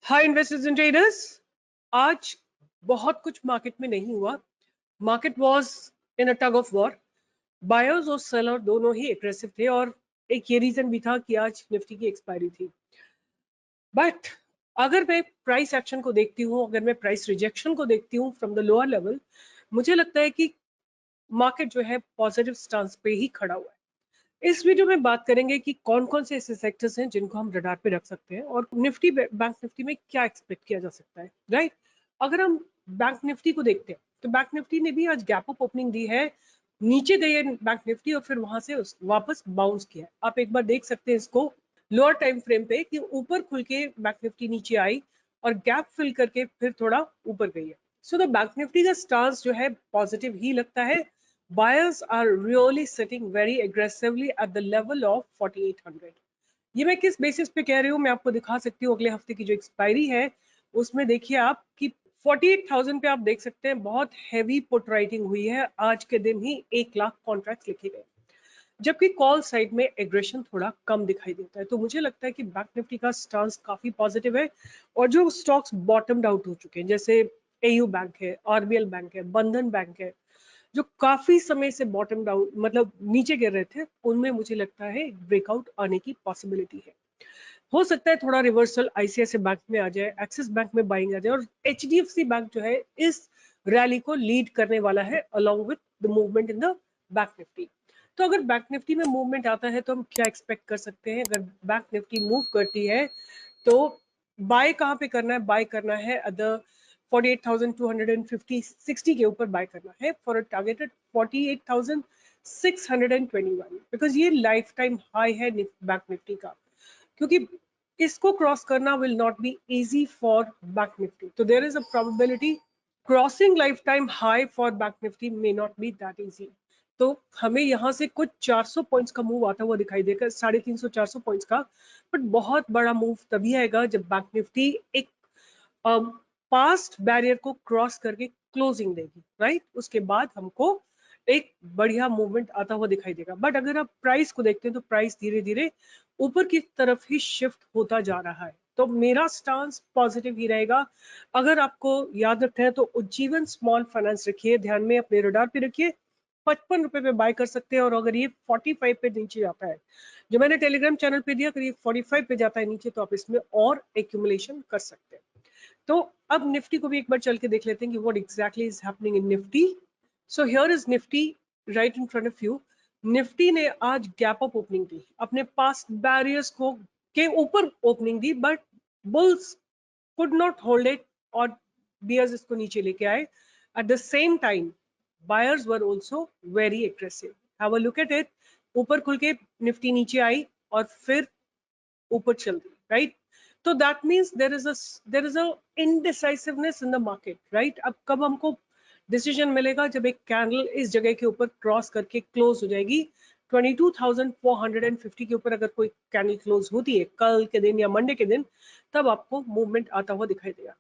Hi investors and traders. आज बहुत कुछ मार्केट में नहीं हुआ। Market was in a tug of war. Buyers और सेलर दोनों ही एग्रेसिव थे और एक ये रीजन भी था कि आज निफ्टी की एक्सपायरी थी। बट अगर मैं प्राइस एक्शन को देखती हूँ, अगर मैं प्राइस रिजेक्शन को देखती हूँ फ्रॉम द लोअर लेवल, मुझे लगता है कि मार्केट जो है पॉजिटिव स्टांस पे ही खड़ा हुआ है। इस वीडियो में बात करेंगे कि कौन कौन से ऐसे सेक्टर्स हैं जिनको हम रडार पे रख सकते हैं और निफ्टी बैंक निफ्टी में क्या एक्सपेक्ट किया जा सकता है, राइट। अगर हम बैंक निफ्टी को देखते हैं तो बैंक निफ्टी ने भी आज गैप अप ओपनिंग दी है। नीचे गई है बैंक निफ्टी और फिर वहां से वापस बाउंस किया है। आप एक बार देख सकते हैं इसको लोअर टाइम फ्रेम पे कि ऊपर खुल के बैंक निफ्टी नीचे आई और गैप फिल करके फिर थोड़ा ऊपर गई है। सो द बैंक निफ्टी का स्टांस जो है पॉजिटिव ही लगता है। Buyers are really sitting very aggressively at the level of 4800। ये मैं किस बेसिस पे कह रही हूँ मैं आपको दिखा सकती हूँ। अगले हफ्ते की जो एक्सपायरी है उसमें देखिए आप कि 48,000 पे आप देख सकते हैं बहुत हैवी पुट राइटिंग हुई है। आज के दिन ही 1 लाख कॉन्ट्रैक्ट लिखे गए, जबकि कॉल साइड में एग्रेशन थोड़ा कम दिखाई देता है। तो मुझे लगता है कि बैंक निफ्टी का स्टांस काफी पॉजिटिव है और जो स्टॉक्स बॉटम्ड आउट हो चुके हैं जैसे एयू बैंक है, आरबीएल बैंक है, बंधन बैंक है, जो काफी समय से बॉटम डाउन मतलब नीचे गिर रहे थे, उनमें मुझे लगता है ब्रेकआउट आने की पॉसिबिलिटी है। हो सकता है थोड़ा रिवर्सल आईसीआईसीआई बैंक में आ जाए, एक्सिस बैंक में बाइंग आ जाए और एचडीएफसी बैंक जो है इस रैली को लीड करने वाला है along with the movement in the bank Nifty. तो अगर बैंक निफ्टी में मूवमेंट आता है तो हम क्या एक्सपेक्ट कर सकते हैं? अगर बैंक निफ्टी मूव करती है तो बाय कहाँ पे करना है? बाय करना है अदर 48,250 60 के ऊपर बाय करना है फॉर अ टारगेटेड 48,621, बिकॉज ये लाइफ टाइम हाई है बैंक निफ्टी का। क्योंकि इसको क्रॉस करना will not be easy for bank Nifty. तो there is a probability crossing lifetime high for bank Nifty may not be that easy. तो हमें यहाँ से कुछ 400 पॉइंट्स का मूव आता हुआ दिखाई देगा, 350 400 पॉइंट्स का। बट बहुत बड़ा मूव तभी आएगा जब बैंक निफ्टी एक पास्ट बैरियर को क्रॉस करके क्लोजिंग देगी, राइट। उसके बाद हमको एक बढ़िया मूवमेंट आता हुआ दिखाई देगा। बट अगर आप प्राइस को देखते हैं तो प्राइस धीरे धीरे ऊपर की तरफ ही शिफ्ट होता जा रहा है। तो मेरा स्टांस पॉजिटिव ही रहेगा। अगर आपको याद रखना है तो उज्जीवन स्मॉल फाइनेंस रखिए, ध्यान में अपने रडार पे रखिए। 55 रुपए पे बाय कर सकते हैं और अगर ये 45 पे नीचे जाता है, जो मैंने टेलीग्राम चैनल पे दिया, अगर ये 45 पे जाता है नीचे तो आप इसमें और एक्यूमुलेशन कर सकते हैं। तो अब निफ्टी को भी एक बार चल के देख लेते हैं कि what exactly is happening in Nifty. So here is Nifty right in front of you. Nifty ने आज गैप अप ओपनिंग दी, अपने पास बैरियर्स को के ऊपर opening the, but bulls could not hold it और बियर्स इसको नीचे लेके आए। At the same time buyers were also very aggressive. Have a look at it. ऊपर खुल के निफ्टी नीचे आई और फिर ऊपर चल रही, राइट। तो that means there is a indecisiveness in the market, right. अब कब हमको डिसीजन मिलेगा? जब एक कैंडल इस जगह के ऊपर क्रॉस करके क्लोज हो जाएगी 22,450 के ऊपर। अगर कोई कैंडल क्लोज होती है कल के दिन या मंडे के दिन, तब आपको मूवमेंट आता हुआ दिखाई देगा।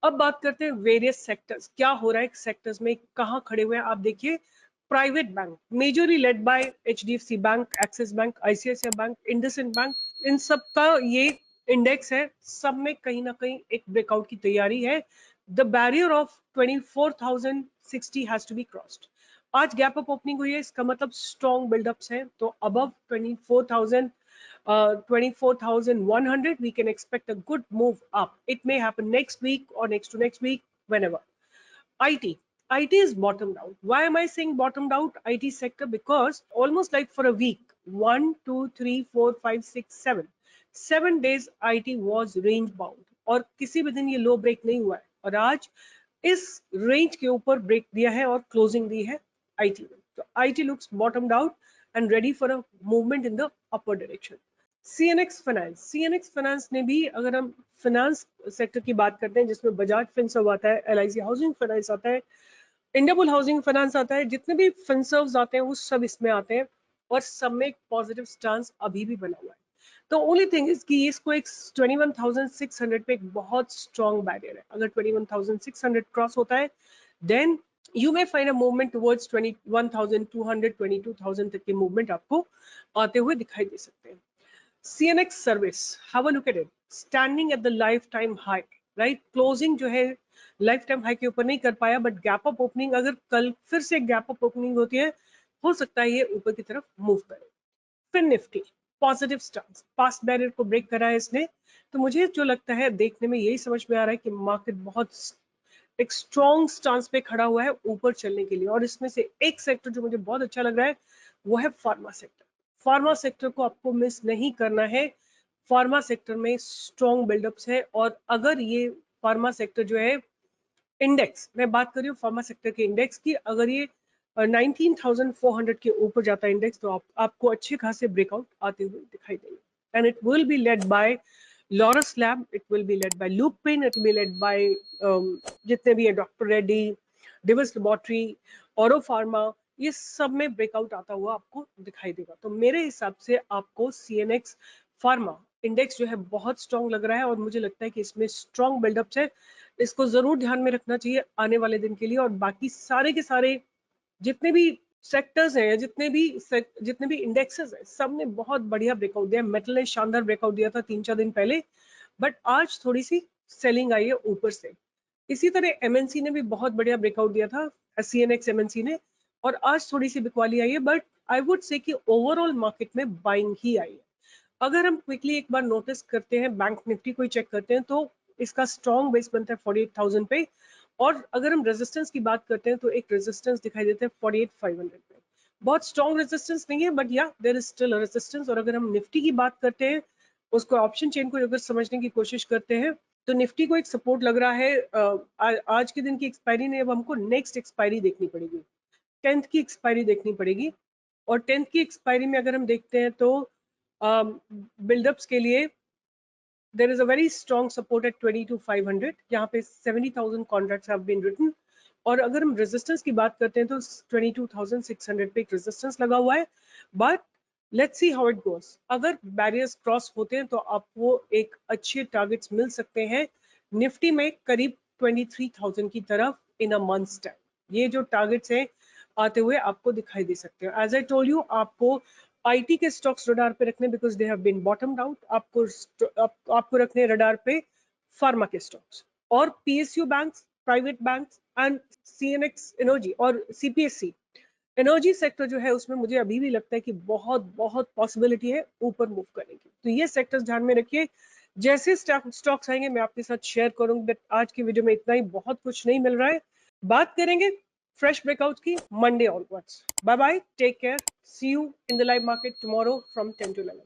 अब बात करते हैं वेरियस सेक्टर्स, क्या हो रहा है सेक्टर्स में, कहाँ खड़े हुए हैं। आप देखिए private bank majorly led by HDFC bank, Axis bank, ICICI bank, IndusInd bank, इन सब का ये इंडेक्स है। सब में कहीं ना कहीं एक ब्रेकआउट की तैयारी है। The barrier of 24,060 has to be crossed. आज गैप अप ओपनिंग हुई है, इसका मतलब स्ट्रॉन्ग बिल्डअप्स है। तो above 24,000 24,100 we can expect a good move up. It may happen next week or next to next week, whenever. IT. IT is bottomed out. Why am I saying bottomed out IT sector? Because almost like for a week, 1, 2, 3, 4, 5, 6, 7, 7 days IT was range bound और किसी भी दिन ये लो break नहीं हुआ है और आज इस रेंज के ऊपर ब्रेक दिया है और क्लोजिंग दी है IT में। तो IT looks bottomed out and ready for a movement in the upward direction. CNX finance ने भी, अगर हम फाइनेंस सेक्टर की बात करते हैं जिसमें बजाज फिनसर्व आता है, एलआईसी हाउसिंग फाइनेंस आता है, इंडियाबुल हाउसिंग फाइनेंस आता है, जितने भी फिनसर्व्स आते हैं वो सब इसमें आते हैं और सब में एक पॉजिटिव स्टांस अभी भी बना हुआ है। तो ओनली थिंग इज कि इसको एक 21,600 पे एक बहुत स्ट्रॉन्ग बैरियर है। अगर 21,600 क्रॉस होता है then you may find a movement towards 21,200 22,000 तक के मूवमेंट आपको आते हुए दिखाई दे सकते हैं। CNX service, have a look at it, standing at the lifetime high, right? Closing जो है lifetime high के ऊपर नहीं कर पाया, but gap up opening, अगर कल फिर से gap up opening होती है, हो सकता है ये ऊपर की तरफ मूव करे। फिर Nifty positive stance, past barrier को ब्रेक करा है इसने, तो मुझे जो लगता है देखने में यही समझ में आ रहा है कि मार्केट बहुत एक स्ट्रॉन्ग स्टांस पे खड़ा हुआ है ऊपर चलने के लिए। और इसमें से एक सेक्टर जो मुझे बहुत अच्छा लग रहा है वो है फार्मा सेक्टर। फार्मा सेक्टर को आपको मिस नहीं करना है। फार्मा सेक्टर में स्ट्रॉन्ग बिल्डअप्स है, और अगर ये फार्मा सेक्टर जो है इंडेक्स, मैं बात कर रही हूँ फार्मा सेक्टर के इंडेक्स की, अगर ये 19,400 के ऊपर जाता है इंडेक्स, तो आपको अच्छे खासे ब्रेकआउट आते हुए दिखाई देंगे। And it will be led by Laurus lab, it will be led by Lupin, it will be led by जितने भी है doctor Reddy, Divis laboratory, Auro pharma, ये सब में ब्रेकआउट आता हुआ आपको दिखाई देगा। तो मेरे हिसाब से आपको CNX फार्मा इंडेक्स जो है बहुत स्ट्रॉन्ग लग रहा है, और मुझे लगता है कि इसमें स्ट्रॉन्ग बिल्डअप्स है, इसको जरूर ध्यान में रखना चाहिए आने वाले दिन के लिए। और बाकी सारे के सारे जितने भी सेक्टर्स हैं, जितने भी इंडेक्सेस हैं, सब ने बहुत बढ़िया ब्रेकआउट दिया। मेटल ने शानदार ब्रेकआउट दिया था 3-4 दिन पहले, बट आज थोड़ी सी सेलिंग आई है ऊपर से। इसी तरह MNC ने भी बहुत बढ़िया ब्रेकआउट दिया था, CNX MNC ने, और आज थोड़ी सी बिकवाली आई है, बट आई वुड से कि ओवरऑल मार्केट में बाइंग ही आई है। अगर हम क्विकली एक बार नोटिस करते हैं, बैंक निफ्टी को चेक करते हैं, तो इसका स्ट्रॉन्ग बेस बनता है 48,000 पे, और अगर हम रेजिस्टेंस की बात करते हैं तो एक रेजिस्टेंस दिखाई देता है 48,500 पे। बहुत स्ट्रॉन्ग रेजिस्टेंस नहीं है, but yeah there is still a resistance. और अगर हम निफ्टी की बात करते हैं, उसको ऑप्शन चेन को अगर समझने की कोशिश करते हैं, तो निफ्टी को एक सपोर्ट लग रहा है। आज के दिन की एक्सपायरी ने अब हमको नेक्स्ट एक्सपायरी देखनी पड़ेगी, 10th की एक्सपायरी देखनी पड़ेगी। और 10th की एक्सपायरी में अगर हम देखते हैं तो बिल्डअप्स के लिए there is a very strong support at 22,500, यहाँ पे 70,000 कॉन्ट्रैक्ट्स हैव बीन रिटन। और अगर हम रेजिस्टेंस की बात करते हैं तो 22,600 पे एक रेजिस्टेंस लगा हुआ है, but let's see how it goes. अगर बैरियर्स क्रॉस होते हैं तो आपको एक अच्छे टारगेट्स मिल सकते हैं निफ्टी में, करीब 23,000 की तरफ इन अ मंथ्स टाइम। ये जो टारगेट्स हैं आते हुए आपको दिखाई दे सकते हैं। एज आई टोल्ड यू, आपको IT के स्टॉक्स रडार पे रखने, because they have been bottomed out. आपको रखने रडार पे फार्मा के स्टॉक्स, और PSU banks, private banks, and CNX energy और CPSC एनर्जी सेक्टर जो है, उसमें मुझे अभी भी लगता है कि बहुत बहुत पॉसिबिलिटी है ऊपर मूव करने की। तो ये सेक्टर्स ध्यान में रखिए। जैसे स्टॉक्स आएंगे मैं आपके साथ शेयर करूंगी, बट आज की वीडियो में इतना ही, बहुत कुछ नहीं मिल रहा है। बात करेंगे fresh breakouts की Monday onwards. Bye bye, take care, see you in the live market tomorrow from 10 to 11.